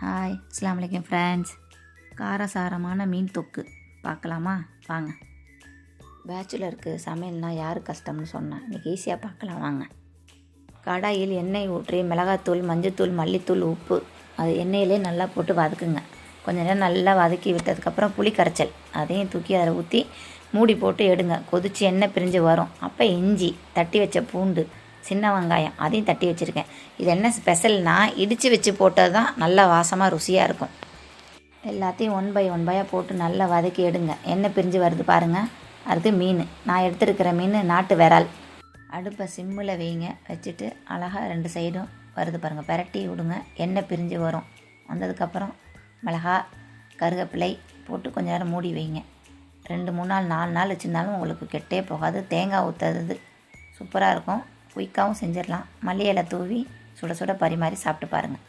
Hi, அஸ்ஸலாமு அலைக்கும் friends. காரசாரமான மீன் தொக்கு பார்க்கலாமா? வாங்க. பேச்சுலருக்கு சமையல்னால் யார் கஷ்டம்னு சொன்னேன். இன்றைக்கி ஈஸியாக பார்க்கலாம் வாங்க. கடாயில் எண்ணெய் ஊற்றி மிளகாத்தூள், மஞ்சத்தூள், மல்லித்தூள், உப்பு அது எண்ணெயிலே நல்லா போட்டு வதக்குங்க. கொஞ்ச நேரம் நல்லா வதக்கி விட்டதுக்கப்புறம் புளி கரைச்சல் அதையும் தூக்கி அதில் ஊற்றி மூடி போட்டு எடுங்க. கொதித்து எண்ணெய் பிரிஞ்சு வரும். அப்போ இஞ்சி, தட்டி வச்ச பூண்டு, சின்ன வெங்காயம் அதையும் தட்டி வச்சுருக்கேன். இது என்ன ஸ்பெஷல்னால் இடித்து வச்சு போட்டது தான் நல்லா வாசமாக ருசியாக இருக்கும். எல்லாத்தையும் ஒன் பை ஒன்பாயாக போட்டு நல்லா வதக்கி எடுங்க. எண்ணெய் பிரிஞ்சு வருது பாருங்கள். அடுத்து மீன், நான் எடுத்துருக்கிற மீன் நாட்டு விரால். அடுப்பை சிம்மில் வைங்க. வச்சுட்டு அழகாக 2 சைடும் வருது பாருங்கள், பிரட்டி விடுங்க. எண்ணெய் பிரிஞ்சு வரும். வந்ததுக்கப்புறம் மிளகா, கருவேப்பிலை போட்டு கொஞ்ச நேரம் மூடி வைங்க. 2-3 நாள் 4 நாள் வச்சுருந்தாலும் உங்களுக்கு கெட்டே போகாது. தேங்காய் ஊற்றுறது சூப்பராக இருக்கும். குயிக்காகவும் செஞ்சிடலாம். மல்லி இலை தூவி சுட சுட பரிமாறி சாப்பிட்டு பாருங்கள்.